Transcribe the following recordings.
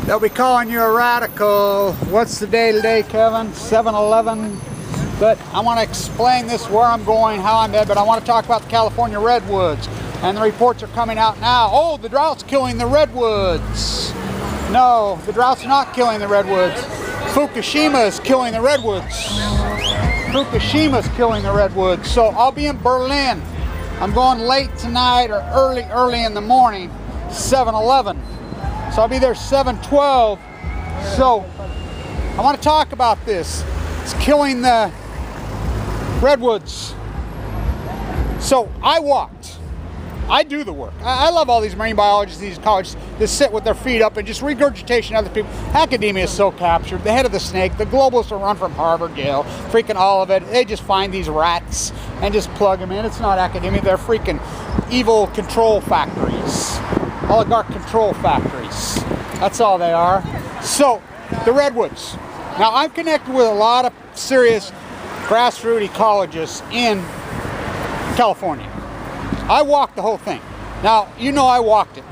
They'll be calling you a radical. What's the day today, Kevin? 7/11. But I want to explain this, where I'm going, how I'm at, but I want to talk about the California redwoods. And the reports are coming out now. Oh, the drought's killing the redwoods. No, the drought's not killing the redwoods. Fukushima is killing the redwoods. Fukushima is killing the redwoods. So I'll be in Berlin. I'm going late tonight or early in the morning, 7/11. So I'll be there 7/12. So I want to talk about this. It's killing the redwoods. So I walked. I do the work. I love all these marine biologists, these ecologists that sit with their feet up and just regurgitation other people. Academia is so captured. The head of the snake, the globalists are run from Harvard, Yale, freaking all of it. They just find these rats and just plug them in. It's not academia. They're freaking evil control factories. Oligarch control factories. That's all they are. So, the redwoods. Now, I'm connected with a lot of serious grassroots ecologists in California. I walked the whole thing. Now, you know I walked it.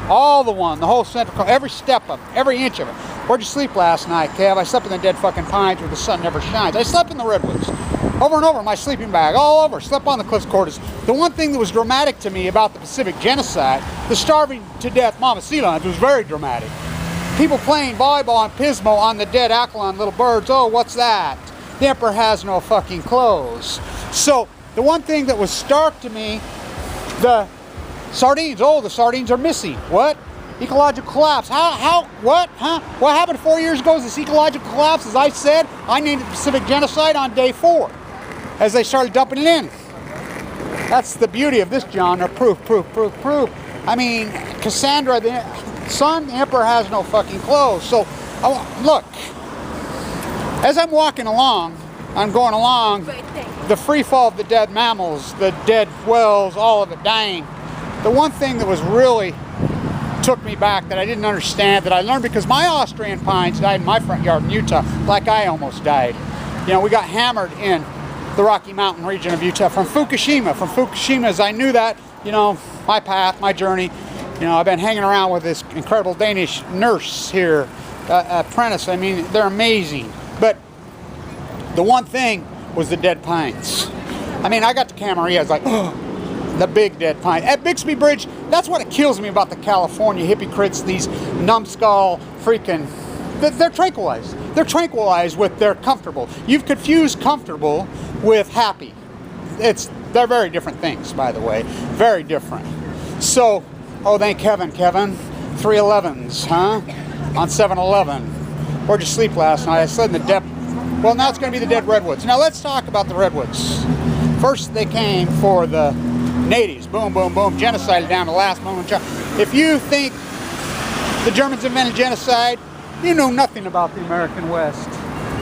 All the whole central, every step of it, every inch of it. Where'd you sleep last night, Kev? I slept in the dead fucking pines where the sun never shines. I slept in the redwoods. Over and over in my sleeping bag, all over. Slept on the cliffs quarters. The one thing that was dramatic to me about the Pacific genocide, the starving to death mama sea lions, was very dramatic. People playing volleyball and pismo on the dead aquiline little birds. Oh, what's that? The emperor has no fucking clothes. So, the one thing that was stark to me, the sardines. Oh, the sardines are missing. What? Ecological collapse. How? What? Huh? What happened 4 years ago is this ecological collapse. As I said, I named it the Pacific genocide on day 4 as they started dumping it in. That's the beauty of this genre. Proof. I mean, Cassandra, the son, the emperor has no fucking clothes. So, look, as I'm walking along, I'm going along, the free fall of the dead mammals, the dead whales, all of it dying. The one thing that was really took me back that I didn't understand, that I learned because my Austrian pines died in my front yard in Utah, like I almost died. You know, we got hammered in the Rocky Mountain region of Utah from Fukushima. From Fukushima, as I knew that, you know, my path, my journey, you know, I've been hanging around with this incredible Danish nurse here, apprentice. I mean, they're amazing. But the one thing was the dead pines. I mean, I got to Camarillo, I was like, oh, the big dead pine. At Bixby Bridge, that's what it kills me about the California hypocrites, these numbskull freaking, they're tranquilized. They're tranquilized with they're comfortable. You've confused comfortable with happy. They're very different things, by the way. Very different. So, oh, thank Kevin. 311s, huh? On 7/11. Where'd you sleep last night? I slept in the depth. Well, now it's going to be the dead redwoods. Now let's talk about the redwoods. First, they came for the natives. Boom, boom, boom. Genocided down to the last moment. If you think the Germans invented genocide, you know nothing about the American West.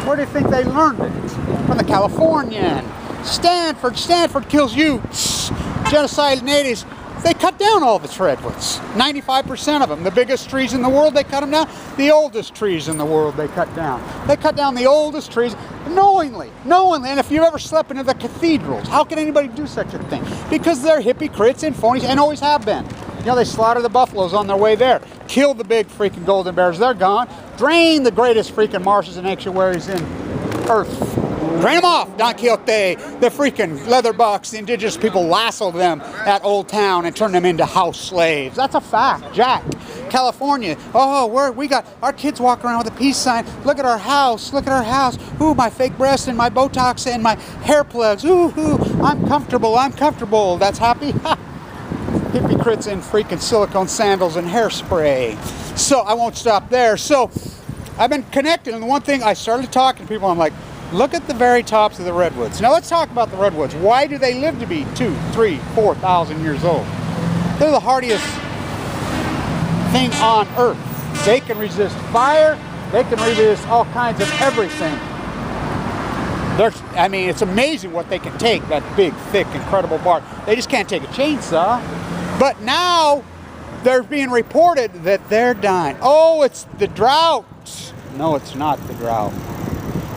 Where do you think they learned it? From the Californian. Stanford kills Utes. Genocided natives. They cut down all the redwoods. 95% of them. The biggest trees in the world, they cut them down. The oldest trees in the world, they cut down. They cut down the oldest trees knowingly. And if you've ever slept into the cathedrals, how can anybody do such a thing? Because they're hypocrites and phonies and always have been. You know, they slaughter the buffaloes on their way there. Kill the big freaking golden bears. They're gone. Drain the greatest freaking marshes and estuaries in Earth. Drain them off, Don Quixote. The freaking leatherbucks, the indigenous people lasso them at Old Town and turn them into house slaves. That's a fact, Jack. California. Oh, we got our kids walk around with a peace sign. Look at our house. Look at our house. Ooh, my fake breasts and my Botox and my hair plugs. Ooh, I'm comfortable. That's happy. Hypocrites in freaking silicone sandals and hairspray. So I won't stop there. So I've been connected, and the one thing I started talking to people, I'm like, look at the very tops of the redwoods. Now let's talk about the redwoods. Why do they live to be 2,000, 3,000, 4,000 years old? They're the hardiest thing on earth. They can resist fire. They can resist all kinds of everything. I mean, it's amazing what they can take, that big, thick, incredible bark. They just can't take a chainsaw. But now they're being reported that they're dying. Oh, it's the drought. No, it's not the drought.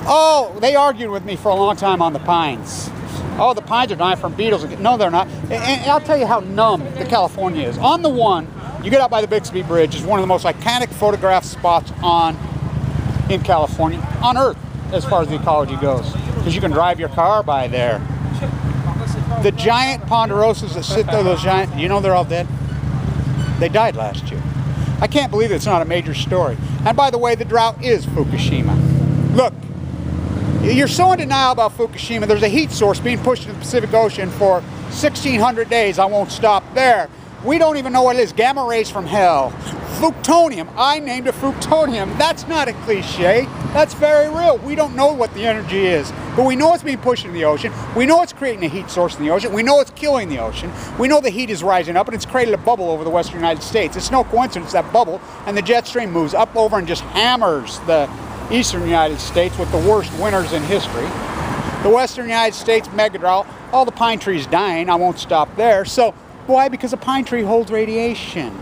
Oh, they argued with me for a long time on the pines. Oh, the pines are dying from beetles. No, they're not. And I'll tell you how numb the California is. On the one, You get out by the Bixby Bridge. It's one of the most iconic photograph spots in California, on Earth, as far as the ecology goes, because you can drive your car by there. The giant ponderosas that sit there, those giant, you know they're all dead? They died last year. I can't believe it's not a major story. And by the way, the drought is Fukushima. Look, you're so in denial about Fukushima. There's a heat source being pushed into the Pacific Ocean for 1,600 days. I won't stop there. We don't even know what it is. Gamma rays from hell. FUKTONIUM. I named it FUKTONIUM. That's not a cliche. That's very real. We don't know what the energy is, but we know it's being pushed into the ocean. We know it's creating a heat source in the ocean. We know it's killing the ocean. We know the heat is rising up, and it's created a bubble over the western United States. It's no coincidence that bubble and the jet stream moves up over and just hammers the eastern United States with the worst winters in history. The western United States mega drought, all the pine trees dying. I won't stop there. So why? Because a pine tree holds radiation.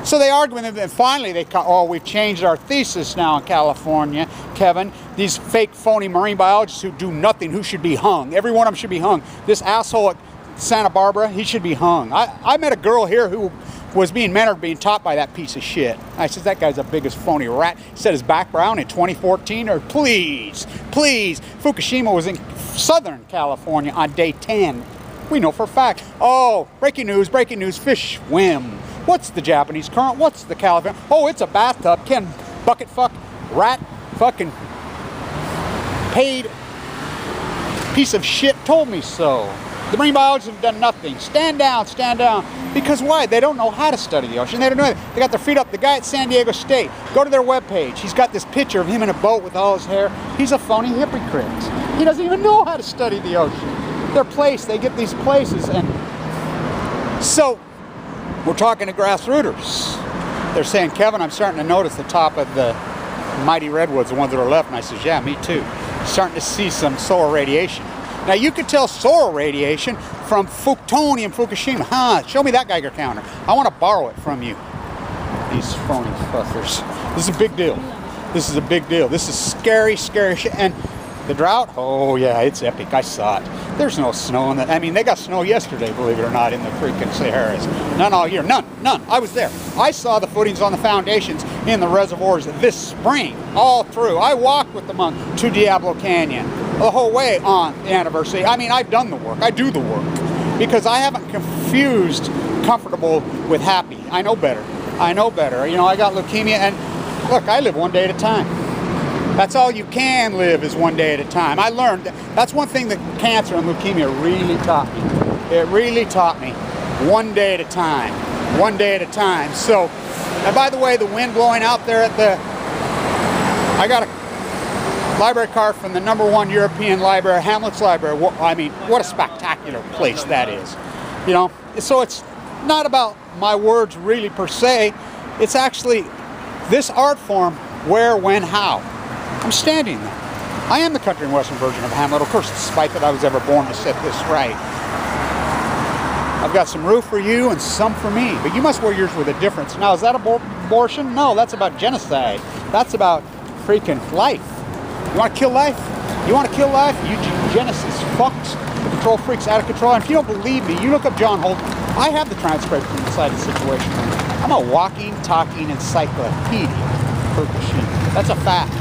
So they argue with them, and finally they we've changed our thesis now in California, Kevin. These fake, phony marine biologists who do nothing, who should be hung. Every one of them should be hung. This asshole at Santa Barbara, he should be hung. I met a girl here who was being mentored, being taught by that piece of shit. I said, that guy's the biggest phony rat. He said his background in 2014, or please, Fukushima was in Southern California on day 10. We know for a fact. Oh, breaking news, fish swim. What's the Japanese current? What's the California? Oh, it's a bathtub. Ken bucket fuck rat fucking paid piece of shit told me so. The marine biologists have done nothing. Stand down, stand down. Because why? They don't know how to study the ocean. They don't know it. They got their feet up. The guy at San Diego State, go to their webpage. He's got this picture of him in a boat with all his hair. He's a phony hypocrite. He doesn't even know how to study the ocean. Their place, they get these places. And so, we're talking to grassrooters. They're saying, Kevin, I'm starting to notice the top of the mighty redwoods, the ones that are left. And I says, yeah, me too. Starting to see some solar radiation. Now you could tell solar radiation from FUKTONIUM, Fukushima. Huh, show me that Geiger counter. I want to borrow it from you. These phony fuckers. This is a big deal. This is a big deal. This is scary, scary shit. And the drought, oh yeah, it's epic. I saw it. There's no snow in that. I mean, they got snow yesterday, believe it or not, in the freaking Saharas. None all year. None. I was there. I saw the footings on the foundations in the reservoirs this spring, all through. I walked with the monk to Diablo Canyon the whole way on the anniversary. I mean, I've done the work. I do the work because I haven't confused comfortable with happy. I know better. I know better. You know, I got leukemia, and look, I live one day at a time. That's all you can live, is one day at a time. I learned that's one thing that cancer and leukemia really taught me. It really taught me one day at a time. One day at a time. So, and by the way, the wind blowing out there at the, I got a library card from the #1 European library, Hamlet's Library. I mean, what a spectacular place that is. You know, so it's not about my words really per se. It's actually this art form, where, when, how. I'm standing there. I am the country and western version of Hamlet, of course, despite that I was ever born to set this right. I've got some roof for you and some for me, but you must wear yours with a difference. Now, is that abortion? No, that's about genocide. That's about freaking life. You want to kill life? You want to kill life? You eugenicists, fucks, the control freaks out of control. And if you don't believe me, you look up John Holt. I have the transcript from inside the situation. I'm a walking, talking encyclopedia. Fukushima. That's a fact.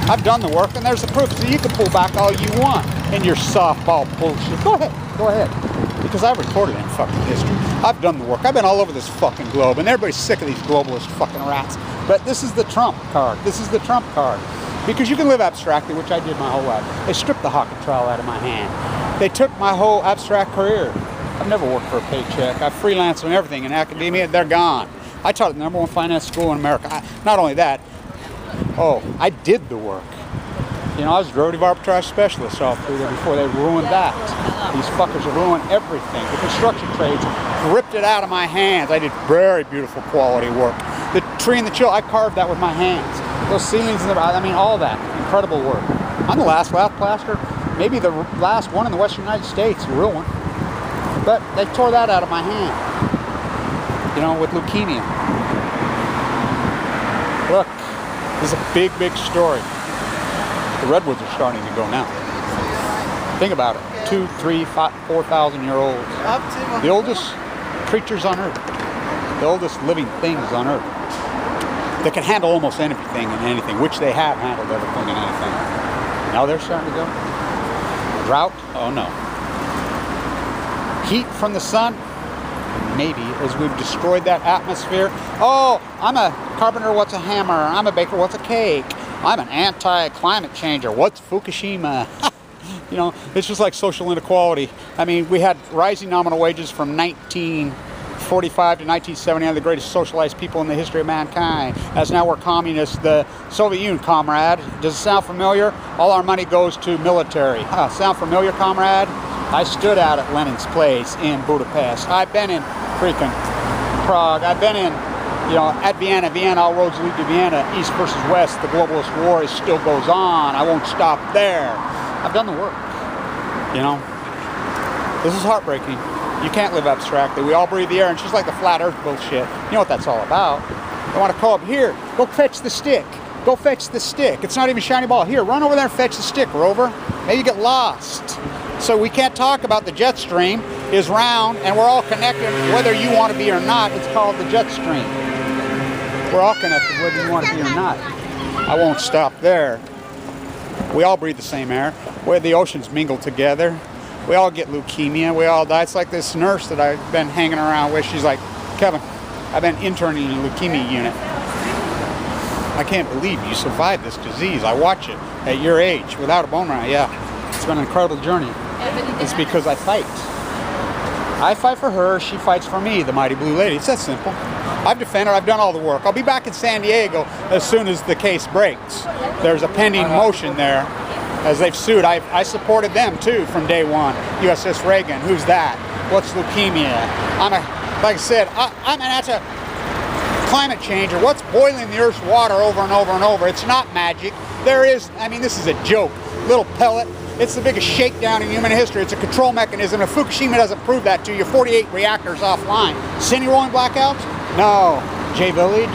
I've done the work, and there's the proof. So you can pull back all you want in your softball bullshit. Go ahead. Because I've recorded it in fucking history. I've done the work. I've been all over this fucking globe, and everybody's sick of these globalist fucking rats. But this is the Trump card. This is the Trump card. Because you can live abstractly, which I did my whole life. They stripped the hockey trowel out of my hand. They took my whole abstract career. I've never worked for a paycheck. I've freelanced on everything in academia. They're gone. I taught at the #1 finance school in America. Not only that, I did the work. You know, I was a derivative arbitrage specialist all through there before they ruined that. These fuckers have ruined everything. The construction trades ripped it out of my hands. I did very beautiful quality work. The tree and the chill, I carved that with my hands. Those ceilings, I mean, all that. Incredible work. I'm the last lap plaster, maybe the last one in the western United States, the real one. But they tore that out of my hand. You know, with leukemia. Look. This is a big, big story. The redwoods are starting to go now. Think about it. 2, 3, 5, 4,000 year olds. The oldest creatures on Earth. the oldest living things on Earth. They can handle almost anything and anything, which they have handled everything and anything. Now they're starting to go. Drought? Oh no. Heat from the sun? Maybe, as we've destroyed that atmosphere. Oh, I'm a carpenter, what's a hammer? I'm a baker, what's a cake? I'm an anti-climate changer, what's Fukushima? You know, it's just like social inequality. I mean, we had rising nominal wages from 1945 to 1970, the greatest socialized people in the history of mankind. As now we're communists, the Soviet Union, comrade. Does it sound familiar? All our money goes to military. Sound familiar, comrade? I stood out at Lenin's place in Budapest. I've been in freaking Prague. I've been in, you know, at Vienna. Vienna, all roads lead to Vienna. East versus west, the globalist war still goes on. I won't stop there. I've done the work, you know. This is heartbreaking. You can't live abstractly. We all breathe the air, and it's just like the flat earth bullshit. You know what that's all about. They want to call up, here, go fetch the stick. Go fetch the stick. It's not even a shiny ball. Here, run over there and fetch the stick, Rover. Maybe you get lost. So we can't talk about the jet stream is round, and we're all connected whether you want to be or not. It's called the jet stream. We're all connected whether you want to be or not. I won't stop there. We all breathe the same air. Where the oceans mingle together. We all get leukemia. We all die. It's like this nurse that I've been hanging around with. She's like, Kevin, I've been interning in the leukemia unit. I can't believe you survived this disease. I watch it at your age without a bone marrow. Yeah, it's been an incredible journey. It's because I fight. I fight for her, she fights for me, the mighty blue lady. It's that simple. I've defended, I've done all the work. I'll be back in San Diego as soon as the case breaks. There's a pending motion there as they've sued. I supported them too from day one. USS Reagan, who's that? What's leukemia? Like I said, I'm an anti-climate changer. What's boiling the Earth's water over and over and over? It's not magic. There is, I mean, this is a joke. Little pellet. It's the biggest shakedown in human history. It's a control mechanism. If Fukushima doesn't prove that to you, 48 reactors offline. City rolling blackouts? No. J-Village?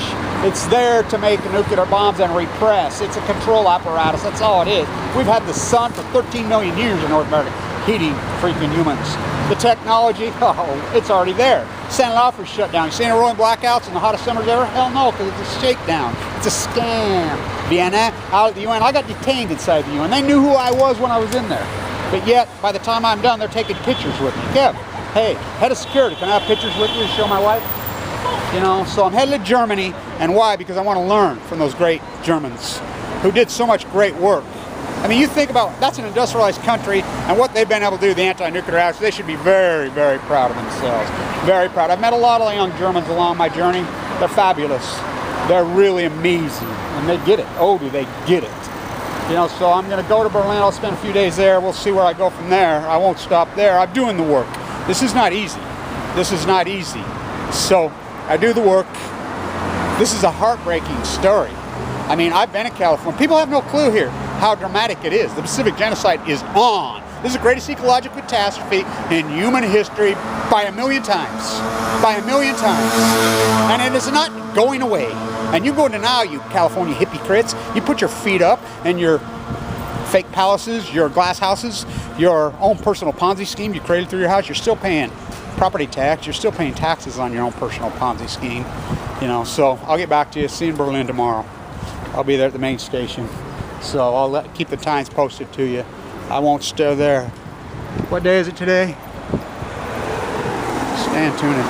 It's there to make nuclear bombs and repress. It's a control apparatus. That's all it is. We've had the sun for 13 million years in North America, heating freaking humans. The technology, oh, it's already there. San Onofre's shut down. You seen it rolling blackouts in the hottest summers ever? Hell no, because it's a shakedown. It's a scam. Vienna, out at the UN. I got detained inside the UN. They knew who I was when I was in there. But yet, by the time I'm done, they're taking pictures with me. Kev, hey, head of security, can I have pictures with you to show my wife? You know, so I'm headed to Germany. And why? Because I want to learn from those great Germans who did so much great work. I mean, you think about, that's an industrialized country, and what they've been able to do, the anti-nuclear acts, they should be very, very proud of themselves. Very proud. I've met a lot of young Germans along my journey. They're fabulous. They're really amazing, and they get it. Oh, do they get it. You know, so I'm going to go to Berlin. I'll spend a few days there. We'll see where I go from there. I won't stop there. I'm doing the work. This is not easy. This is not easy. So I do the work. This is a heartbreaking story. I mean, I've been in California. People have no clue here how dramatic it is. The Pacific Genocide is on. This is the greatest ecological catastrophe in human history by a million times. By a million times. And it is not going away. And you go to now, you California hippie crits, you put your feet up and your fake palaces, your glass houses, your own personal Ponzi scheme you created through your house, you're still paying property tax, you're still paying taxes on your own personal Ponzi scheme. You know, so I'll get back to you. See you in Berlin tomorrow. I'll be there at the main station. So I'll keep the times posted to you. I won't stay there. What day is it today? Stand tuned.